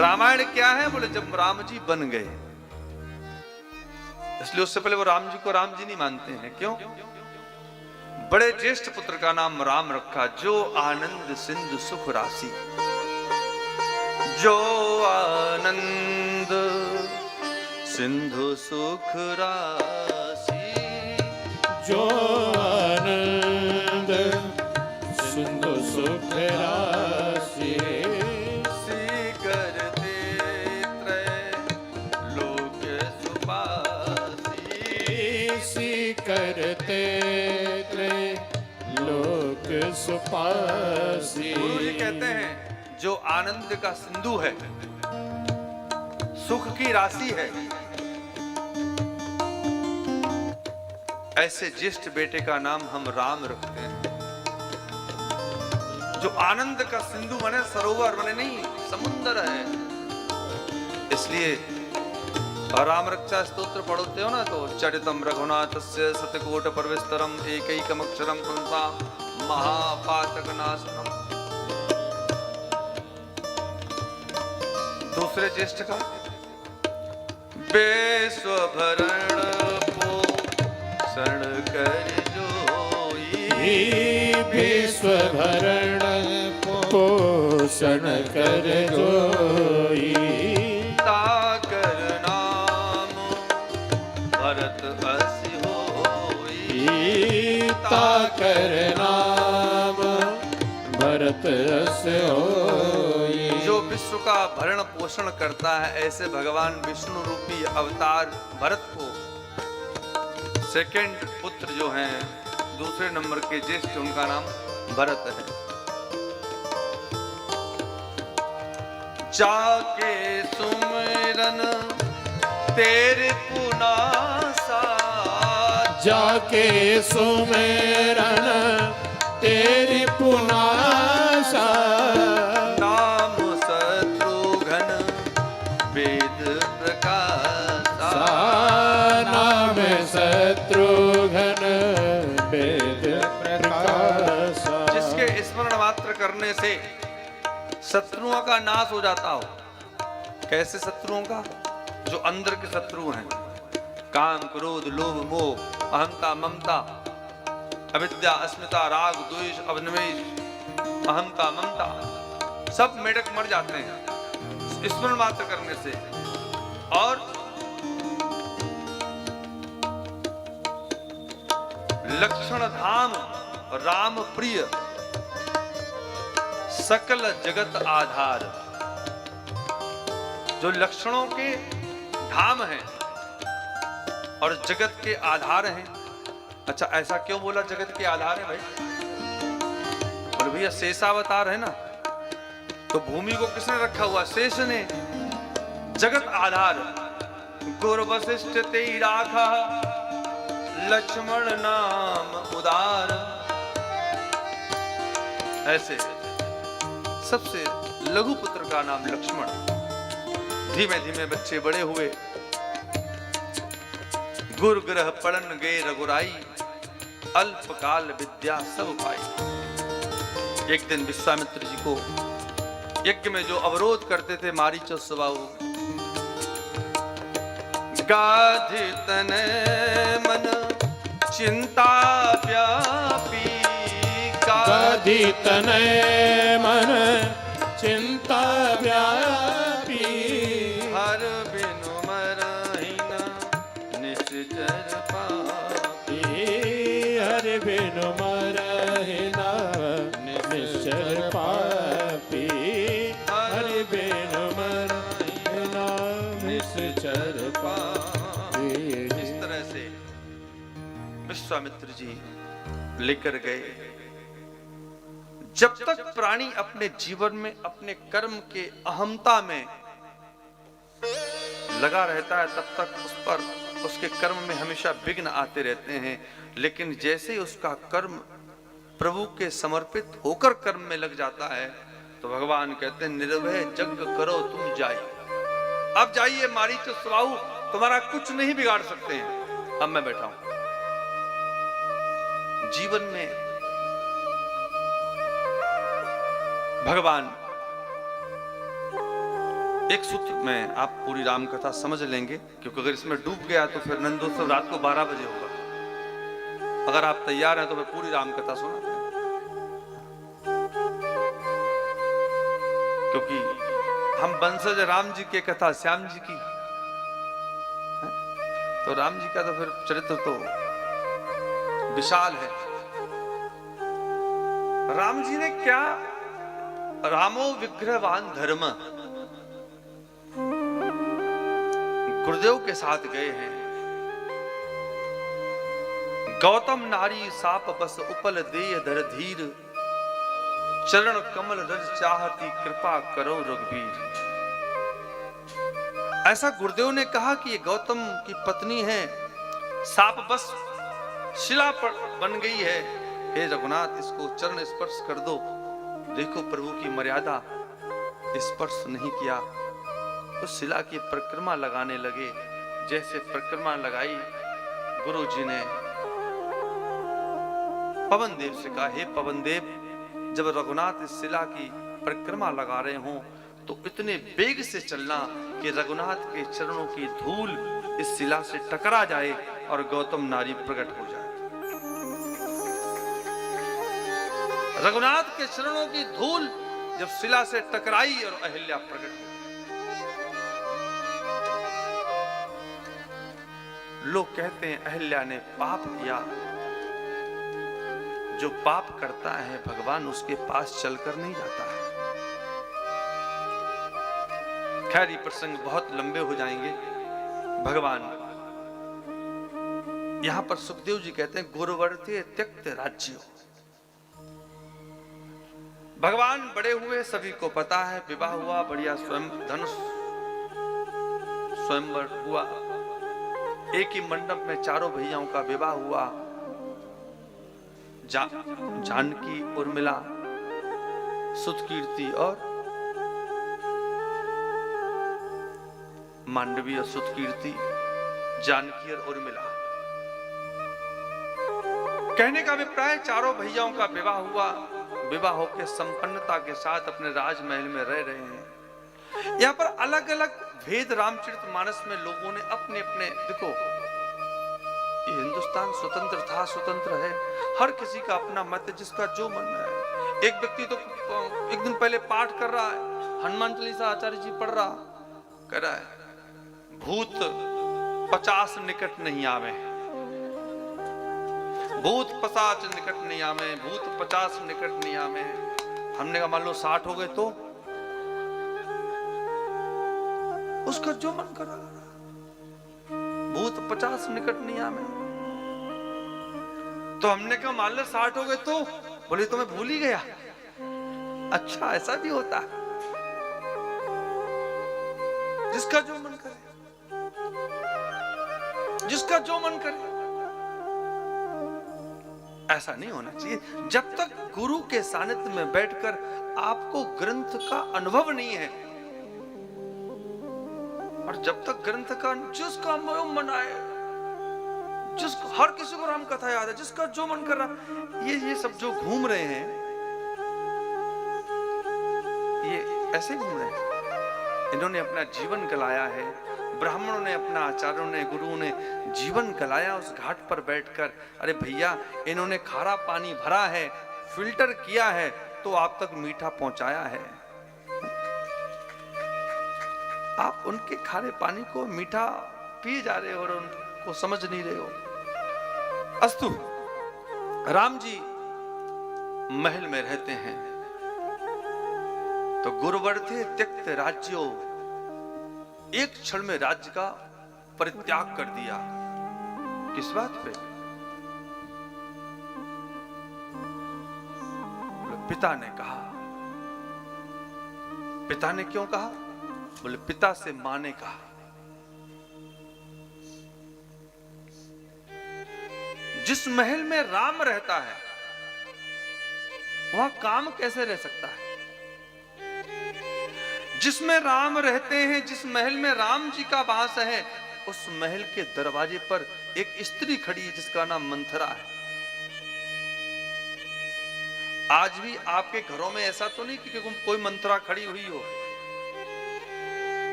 रामायण क्या है? बोले जब राम जी बन गए, इसलिए उससे पहले वो राम जी को राम जी नहीं मानते हैं। क्यों? बड़े ज्येष्ठ पुत्र का नाम राम रखा, जो आनंद सिंधु सुख राशि। जो आनंद सिंधु सुख राशि, जो आनंद सिंधु सुख राशि। करते त्रैलोक सुपासी, करते त्रैलोक सुपासी। गुरु जी कहते हैं जो आनंद का सिंधु है, सुख की राशि है, ऐसे ज्येष्ठ बेटे का नाम हम राम रखते हैं। जो आनंद का सिंधु बने, सरोवर बने नहीं, समुद्र है। इसलिए राम रक्षा स्तोत्र पढ़ते हो ना, तो चरितम रघुनाथस्य सतकोट परविस्तरम एकैकमक्षरम पुंसा महापातक नाशनम। दूसरे ज्येष्ठ का विश्वभरण पोषण कर जोई, विश्वभरण पोषण कर जोई। ताकर नाम भरत अस होई, ताकर नाम भरत अस होई। जो विश्व का भरण पोषण करता है, ऐसे भगवान विष्णु रूपी अवतार भरत को सेकंड पुत्र जो हैं, दूसरे नंबर के ज्येष्ठ, उनका नाम भरत है। जाके सुमिरन तेरे पुनासा, जाके सुमिरन तेरी पुनासा। नाम शत्रुघ्न वेद प्रकाशा, नाम शत्रुघ्न वेद प्रकाशा। जिसके स्मरण मात्र करने से शत्रुओं का नाश हो जाता हो। कैसे शत्रुओं का? जो अंदर के शत्रु हैं, काम क्रोध लोभ मोह अहंता ममता अविद्या अस्मिता राग द्वेष अभिनिवेश अहंता ममता, सब मेढक मर जाते हैं स्मरण मात्र करने से। और लक्षण धाम राम प्रिय सकल जगत आधार। जो लक्षणों के धाम हैं और जगत के आधार हैं। अच्छा, ऐसा क्यों बोला जगत के आधार है भाई? बोले भैया शेषावतार है ना, तो भूमि को किसने रखा हुआ? शेष ने। जगत आधार गुरु वशिष्ठ ते राखा, लक्ष्मण नाम उदार। ऐसे सबसे लघु पुत्र का नाम लक्ष्मण। धीमे धीमे बच्चे बड़े हुए, गुरु ग्रह पढ़न गए रघुराई, अल्पकाल विद्या सब पाई। एक दिन विश्वामित्र जी को यज्ञ में जो अवरोध करते थे मारीच स्वभाव, गाधि तने मन चिंता व्यापी, गाधि तने मन चिंता व्यापी। हर बिनु मरहिना निश्चर पापी, हर बिनु मरहिना निश्चर पापी। हर बिनु मरहिना निश्चर पापी। इस तरह से विश्वामित्र जी लेकर गए। जब तक प्राणी अपने जीवन में अपने कर्म के अहमता में लगा रहता है, तब तक उस पर उसके कर्म में हमेशा विघ्न आते रहते हैं। लेकिन जैसे ही उसका कर्म प्रभु के समर्पित होकर कर्म में लग जाता है, तो भगवान कहते हैं निर्भय यज्ञ करो तुम जाइए। अब जाइए, मारीच स्वभाव तुम्हारा कुछ नहीं बिगाड़ सकते हैं। अब मैं बैठा हूं। जीवन में भगवान एक सूत्र में आप पूरी राम कथा समझ लेंगे, क्योंकि अगर इसमें डूब गया तो फिर नंदोत्सव रात को 12 बजे होगा। अगर आप तैयार हैं तो मैं पूरी राम कथा सुनाता हूं, क्योंकि हम वंशज राम जी की कथा श्याम जी की है? तो राम जी का तो फिर चरित्र तो विशाल है। राम जी ने क्या, रामो विग्रहवान धर्म, गुरुदेव के साथ गए हैं। गौतम नारी साप बस उपल देय धर धीर, चरण कमल रज चाहती कृपा करो रघुवीर। ऐसा गुरुदेव ने कहा कि ये गौतम की पत्नी है, साप बस शिला पर बन गई है, हे रघुनाथ इसको चरण स्पर्श कर दो। देखो प्रभु की मर्यादा, स्पर्श नहीं किया, उस शिला की परिक्रमा लगाने लगे। जैसे परिक्रमा लगाई, गुरु जी ने पवन देव से कहा, हे पवन देव, जब रघुनाथ इस शिला की परिक्रमा लगा रहे हो तो इतने वेग से चलना कि रघुनाथ के चरणों की धूल इस शिला से टकरा जाए और गौतम नारी प्रकट हो जाए। रघुनाथ के चरणों की धूल जब शिला से टकराई और अहिल्या प्रकट हो, लोग कहते हैं अहिल्या ने पाप किया। जो पाप करता है भगवान उसके पास चलकर नहीं जाता है। खैर ये प्रसंग बहुत लंबे हो जाएंगे। भगवान यहां पर सुखदेव जी कहते हैं गुरुवर्ते त्यक्त राज्य। भगवान बड़े हुए, सभी को पता है, विवाह हुआ, बढ़िया स्वयं धनुष स्वयंवर हुआ, एक ही मंडप में चारों भैयाओं का विवाह हुआ। जानकी, उर्मिला, सुतकीर्ति और मांडवी और सुतकीर्ति, जानकी और उर्मिला। कहने का अभिप्राय चारों भैयाओं का विवाह हुआ, विवाह होकर संपन्नता के साथ अपने राजमहल में रह रहे हैं। यहाँ पर अलग अलग भेद रामचरितमानस में लोगों ने अपने अपने, देखो ये हिंदुस्तान स्वतंत्र था, स्वतंत्र है, हर किसी का अपना मत है, जिसका जो मन में है। एक व्यक्ति तो एक दिन पहले पाठ कर रहा है, हनुमान चालीसा आचार्य जी पढ़ रहा, कह रहा है भूत 50 निकट नहीं आवे, भूत 50 निकट नहीं आवे, भूत 50 निकट नहीं आवे। हमने कहा मान लो 60 हो गए तो उसका जो मन कर रहा, भूत 50 निकट नहीं आवे। तो हमने कहा मान लो 60 हो गए तो, बोले तो मैं भूल ही गया। अच्छा ऐसा भी होता है, जिसका जो मन करे, जिसका जो मन करे। ऐसा नहीं होना चाहिए। जब तक गुरु के सानिध्य में बैठकर आपको ग्रंथ का अनुभव नहीं है, और जब तक ग्रंथ का जिसका मन आए, जिसको हर किसी को राम कथा याद है, जिसका जो मन कर रहा, ये सब जो घूम रहे हैं, ये ऐसे घूम रहे हैं। इन्होंने अपना जीवन गलाया है, ब्राह्मणों ने, अपना आचार्यों ने, गुरुओं ने जीवन गलाया उस घाट पर बैठकर। अरे भैया, इन्होंने खारा पानी भरा है, फिल्टर किया है, तो आप तक मीठा पहुंचाया है। आप उनके खारे पानी को मीठा पी जा रहे हो और उनको समझ नहीं रहे हो। अस्तु, राम जी महल में रहते हैं तो गुरुवर्ते त्यक्त राज्यो, एक क्षण में राज्य का परित्याग कर दिया। किस बात पे? पिता ने कहा। पिता ने क्यों कहा? बोले पिता से मां ने कहा। जिस महल में राम रहता है वहां काम कैसे रह सकता है? जिसमें राम रहते हैं, जिस महल में राम जी का वास है, उस महल के दरवाजे पर एक स्त्री खड़ी है जिसका नाम मंथरा है। आज भी आपके घरों में ऐसा तो नहीं कि कोई मंथरा खड़ी हुई हो।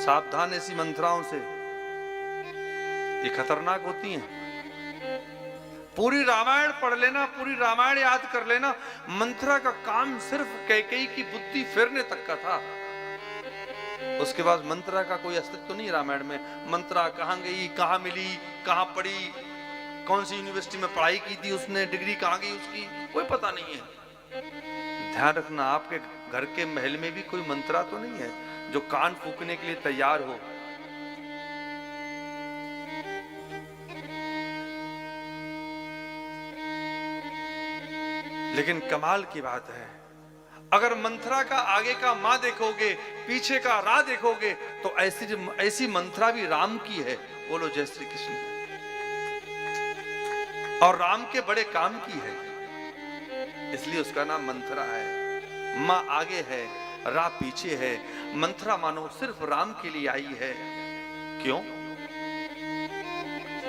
सावधान ऐसी मंत्राओं से, ये खतरनाक होती हैं। पूरी रामायण पढ़ लेना, पूरी रामायण याद कर लेना, मंत्रा का काम सिर्फ कैकेयी की बुद्धि फेरने तक का था। उसके बाद मंत्रा का कोई अस्तित्व नहीं रामायण में। मंत्रा कहां गई, कहां मिली, कहां पढ़ी, कौन सी यूनिवर्सिटी में पढ़ाई की थी उसने, डिग्री कहां गई उसकी, कोई पता नहीं है। ध्यान रखना, आपके घर के महल में भी कोई मंत्रा तो नहीं है जो कान फूकने के लिए तैयार हो। लेकिन कमाल की बात है, अगर मंत्रा का आगे का मां देखोगे, पीछे का राह देखोगे, तो ऐसी मंत्रा भी राम की है। बोलो जय श्री कृष्ण। और राम के बड़े काम की है, इसलिए उसका नाम मंत्रा है। मां आगे है, राह पीछे है। मंत्रा मानो सिर्फ राम के लिए आई है। क्यों?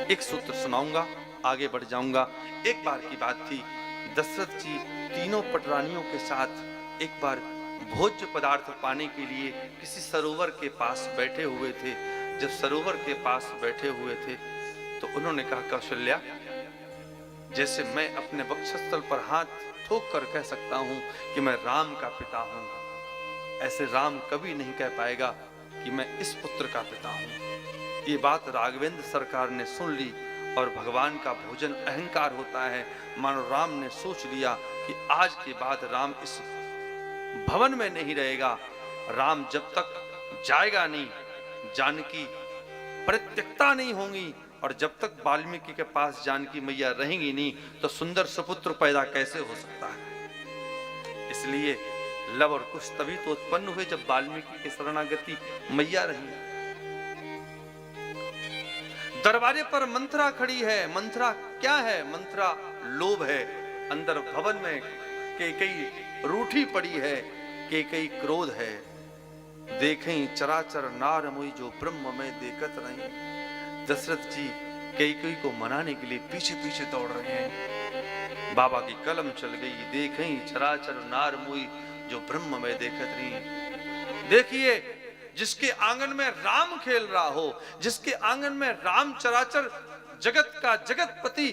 एक सूत्र सुनाऊंगा, आगे बढ़ जाऊंगा। एक बार की बात थी, दशरथ जी तीनों पटरानियों के साथ एक बार भोज्य पदार्थ पाने के लिए किसी सरोवर के पास बैठे हुए थे। जब सरोवर के पास बैठे हुए थे तो उन्होंने कहा, कौशल्या, जैसे मैं अपने वक्षस्थल पर हाथ ठोक कर कह सकता हूं कि मैं राम का पिता हूं, ऐसे राम कभी नहीं कह पाएगा कि मैं इस पुत्र का पिता हूं। ये बात राघवेंद्र सरकार ने सुन ली और भगवान का भोजन अहंकार होता है। मानो राम ने सोच लिया कि आज के बाद राम इस भवन में नहीं रहेगा। राम जब तक जाएगा नहीं, जानकी परित्यक्ता नहीं होंगी, और जब तक वाल्मीकि के पास जानकी मैया रहेंगी नहीं, तो सुंदर सुपुत्र पैदा कैसे हो सकता है। इसलिए लव और कुश तभी तो उत्पन्न हुए जब वाल्मीकि के शरणागति मैया रही। दरवाजे पर मंत्रा खड़ी है। मंत्रा क्या है? मंत्रा लोभ है। अंदर भवन में कैकेयी रूठी पड़ी है, कैकेयी क्रोध है। देखें चराचर नार मोई जो ब्रह्म में देखत रही। दशरथ जी कैकेयी को मनाने के लिए पीछे पीछे दौड़ रहे हैं। बाबा की कलम चल गई, देखें चराचर नार मोई जो ब्रह्म में देखत रही। देखिए, जिसके आंगन में राम खेल रहा हो, जिसके आंगन में राम चराचर जगत का जगतपति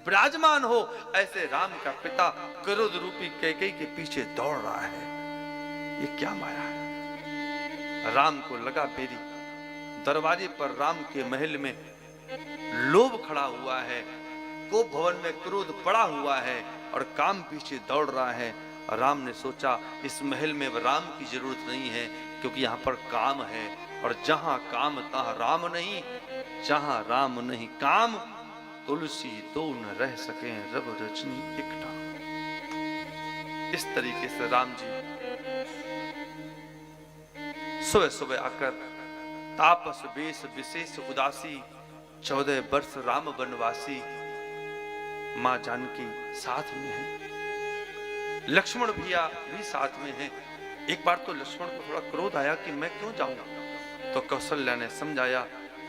विराजमान हो, ऐसे राम का पिता क्रोध रूपी कैकेयी के पीछे दौड़ रहा है। ये क्या माया है? राम को लगा बेरी। दरवाजे पर राम के महल में लोभ खड़ा हुआ है, कोप भवन में क्रोध पड़ा हुआ है और काम पीछे दौड़ रहा है। राम ने सोचा, इस महल में राम की जरूरत नहीं है, क्योंकि यहाँ पर काम है, और जहां काम तहां राम नहीं, जहां राम नहीं काम, तुलसी दो न रह सके रब रजनी एकटा। इस तरीके से राम जी सुबह सुबह आकर तापस वेश विशेष उदासी, 14 वर्ष राम वनवासी। मां जानकी साथ में है, लक्ष्मण भैया भी साथ में है। एक बार तो लक्ष्मण को थोड़ा क्रोध आया कि मैं क्यों जाऊं, तो कौशल्या ने समझाया,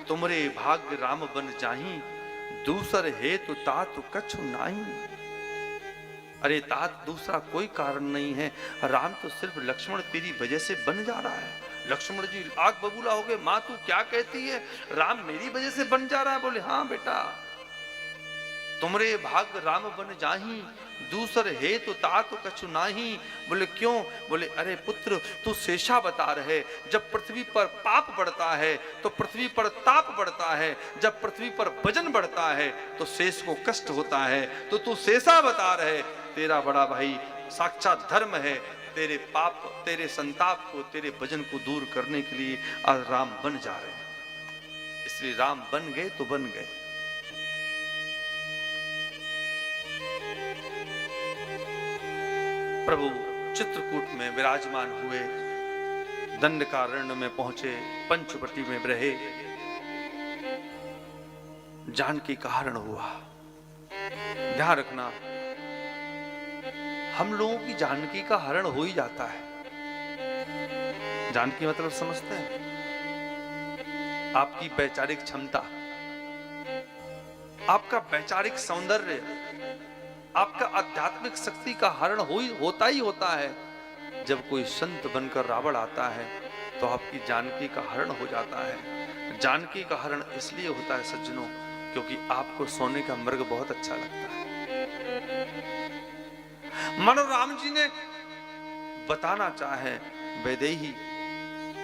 तुमरे भाग्य राम बन जाही, दूसर हे तो तात कछु नाही। अरे तात, दूसरा कोई कारण नहीं है, राम तो सिर्फ लक्ष्मण तेरी वजह से बन जा रहा है। लक्ष्मण जी आग बबूला हो गए, मां तू क्या कहती है, राम मेरी वजह से बन जा रहा है। बोले हाँ बेटा, तुमरे भाग्य राम बन जाही, दूसर हे तो तात कछु नाही। बोले क्यों? बोले अरे पुत्र, तू शेषा बता रहे, जब पृथ्वी पर पाप बढ़ता है तो पृथ्वी पर ताप बढ़ता है, जब पृथ्वी पर वजन बढ़ता है तो शेष को कष्ट होता है, तो तू शेषा बता रहे। तेरा बड़ा भाई साक्षात धर्म है, तेरे पाप, तेरे संताप को, तेरे वजन को दूर करने के लिए आज राम बन जा रहे हैं। इसलिए राम बन गए तो बन गए। प्रभु चित्रकूट में विराजमान हुए, दंडकारण्य में पहुंचे, पंचवटी में रहे, जानकी का हरण हुआ। ध्यान रखना, हम लोगों की जानकी का हरण हो ही जाता है। जानकी मतलब समझते हैं? आपकी वैचारिक क्षमता, आपका वैचारिक सौंदर्य, आपका आध्यात्मिक शक्ति का हरण होता ही होता है। जब कोई संत बनकर रावण आता है तो आपकी जानकी का हरण हो जाता है। जानकी का हरण इसलिए होता है सज्जनों, क्योंकि आपको सोने का मृग बहुत अच्छा लगता है। मानो राम जी ने बताना चाहे, वैदेही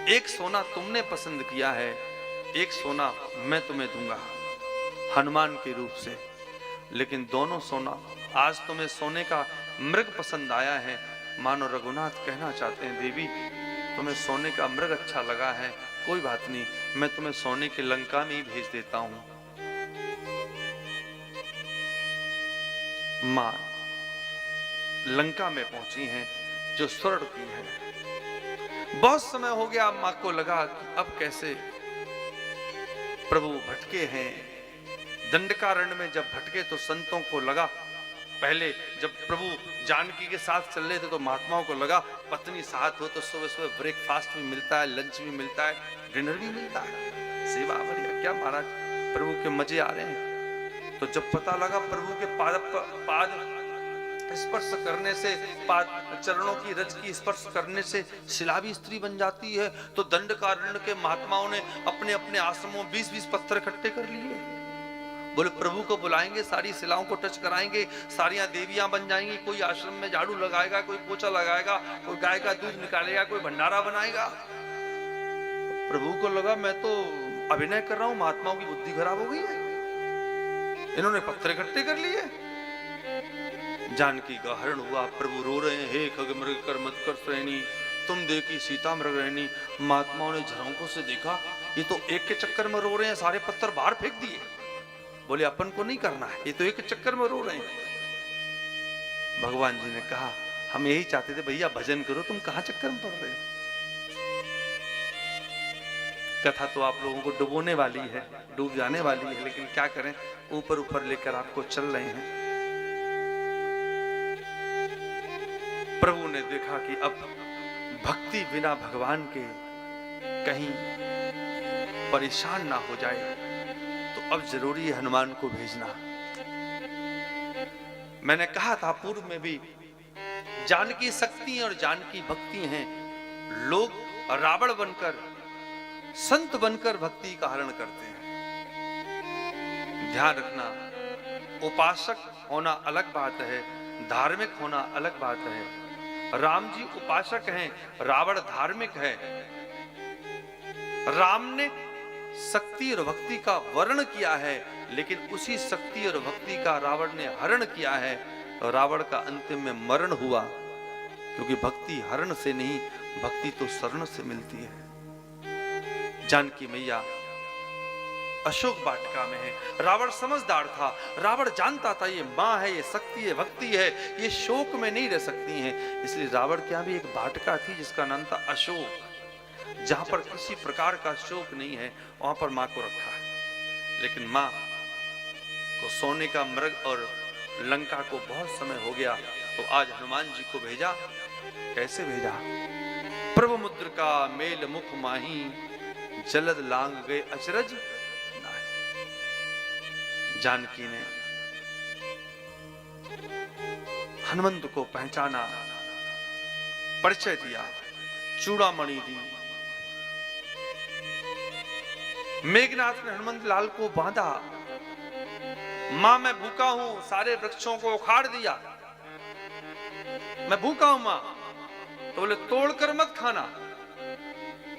एक सोना तुमने पसंद किया है, एक सोना मैं तुम्हें दूंगा हनुमान के रूप से, लेकिन दोनों सोना, आज तुम्हें सोने का मृग पसंद आया है। मानो रघुनाथ कहना चाहते हैं, देवी तुम्हें सोने का मृग अच्छा लगा है, कोई बात नहीं, मैं तुम्हें सोने की लंका में ही भेज देता हूं। मां लंका में पहुंची हैं, जो स्वर्ण की है। बहुत समय हो गया, मां को लगा कि अब कैसे प्रभु भटके हैं। दंडकारण्य में जब भटके तो संतों को लगा, पहले जब प्रभु जानकी के साथ चल रहे थे तो महात्माओं को लगा पत्नी साथ हो तो सुबह सुबह ब्रेकफास्ट भी मिलता है, लंच भी मिलता है, डिनर भी मिलता है, सेवा बढ़िया, क्या महाराज प्रभु के मजे आ रहे हैं। तो जब पता लगा प्रभु के पाद स्पर्श करने से, पाद चरणों की रज की स्पर्श करने से शिला भी स्त्री बन जाती है, तो दंडकारण्य के महात्माओं ने अपने अपने आश्रमों 20-20 पत्थर इकट्ठे कर लिए। बोले प्रभु को बुलाएंगे, सारी शिलाओं को टच कराएंगे, सारियां देवियां बन जाएंगी, कोई आश्रम में झाड़ू लगाएगा, कोई पोछा लगाएगा, कोई गाय का दूध निकालेगा, कोई भंडारा बनाएगा। प्रभु को लगा मैं तो अभिनय कर रहा हूं, महात्माओं की बुद्धि खराब हो गई है, इन्होंने पत्थर इकट्ठे कर लिए। जानकी का हरण हुआ, प्रभु रो रहे हैं, हे खग मृग कर मत कर श्रेणी, तुम देखी सीता मृग रहनी। महात्माओं ने झरोकों से देखा, ये तो एक के चक्कर में रो रहे हैं, सारे पत्थर बाहर फेंक दिए। बोले अपन को नहीं करना है, ये तो एक चक्कर में रो रहे हैं। भगवान जी ने कहा हम यही चाहते थे, भैया भजन करो, तुम कहां चक्कर में पड़ रहे हो। कथा तो आप लोगों को डुबोने वाली है, डूब जाने वाली है, लेकिन क्या करें, ऊपर ऊपर लेकर आपको चल रहे हैं। प्रभु ने देखा कि अब भक्ति बिना भगवान के कहीं परेशान ना हो जाए, तो अब जरूरी है हनुमान को भेजना। मैंने कहा था पूर्व में भी, जानकी शक्ति और जानकी भक्ति हैं। लोग रावण बनकर, संत बनकर भक्ति का हरण करते हैं। ध्यान रखना, उपासक होना अलग बात है, धार्मिक होना अलग बात है। राम जी उपासक हैं, रावण धार्मिक है। राम ने शक्ति और भक्ति का वर्ण किया है, लेकिन उसी शक्ति और भक्ति का रावण ने हरण किया है, और रावण का अंतिम में मरण हुआ, क्योंकि भक्ति हरण से नहीं, भक्ति तो शरण से मिलती है। जानकी मैया अशोक वाटिका में है। रावण समझदार था, रावण जानता था ये माँ है, ये शक्ति है, भक्ति है, ये शोक में नहीं रह सकती हैं, इसलिए रावण के यहाँ भी एक वाटिका थी जिसका नाम था अशोक, जहां पर किसी प्रकार का शोक नहीं है, वहां पर मां को रखा है। लेकिन मां को सोने का मृग और लंका को बहुत समय हो गया, तो आज हनुमान जी को भेजा। कैसे भेजा? प्रभु मुद्रिका मेल मुख माही, जलद लांग गए अचरज नाहि। जानकी ने हनुमंत को पहचाना, परिचय दिया, चूड़ामणि दी। मेघनाथ ने हनुमंत लाल को बांधा। मां मैं भूखा हूं, सारे वृक्षों को उखाड़ दिया, मैं भूखा हूं मां। तो बोले तोड़कर मत खाना,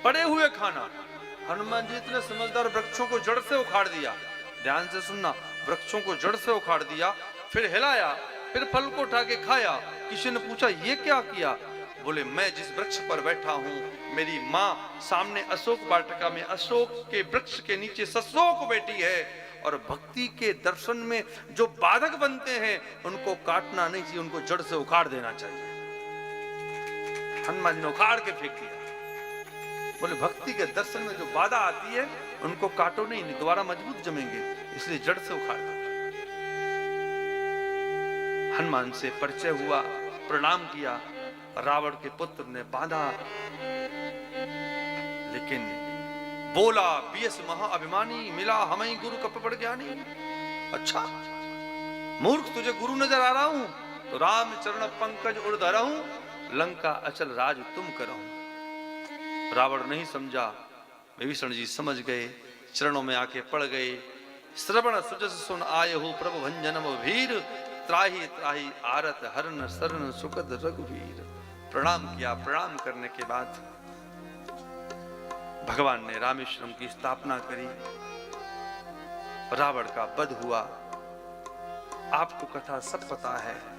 पड़े हुए खाना। हनुमान जी इतने समझदार, वृक्षों को जड़ से उखाड़ दिया। ध्यान से सुनना, वृक्षों को जड़ से उखाड़ दिया, फिर हिलाया, फिर फल को उठा के खाया। किसी ने पूछा ये क्या किया? बोले मैं जिस वृक्ष पर बैठा हूं, मेरी मां सामने अशोक वाटिका में अशोक के वृक्ष के नीचे सशोक बैठी है, और भक्ति के दर्शन में जो बाधक बनते हैं उनको काटना नहीं चाहिए, उनको जड़ से उखाड़ देना चाहिए। हनुमान जी ने उखाड़ के फेंक दिया। बोले भक्ति के दर्शन में जो बाधा आती है उनको काटो नहीं, दोबारा मजबूत जमेंगे, इसलिए जड़ से उखाड़ दो। हनुमान से परिचय हुआ, प्रणाम किया। रावण के पुत्र ने बांधा, लेकिन बोला बीएस महा अभिमानी, मिला हमें गुरु कपड़ ज्ञानी। अच्छा मूर्ख, तुझे गुरु नजर आ रहा हूं, तो राम चरण पंकज उड़ धरहूं, लंका अचल राज तुम करहूं। रावण नहीं समझा, विभीषण जी समझ गए, चरणों में आके पड़ गए। श्रवण सुजस सुन आए हो प्रभु भंजनम वीर, त्राही त्राही आरत हरन शरण सुखद रघुवीर। प्रणाम किया। प्रणाम करने के बाद भगवान ने रामेश्वरम की स्थापना करी, रावण का वध हुआ। आपको कथा सब पता है।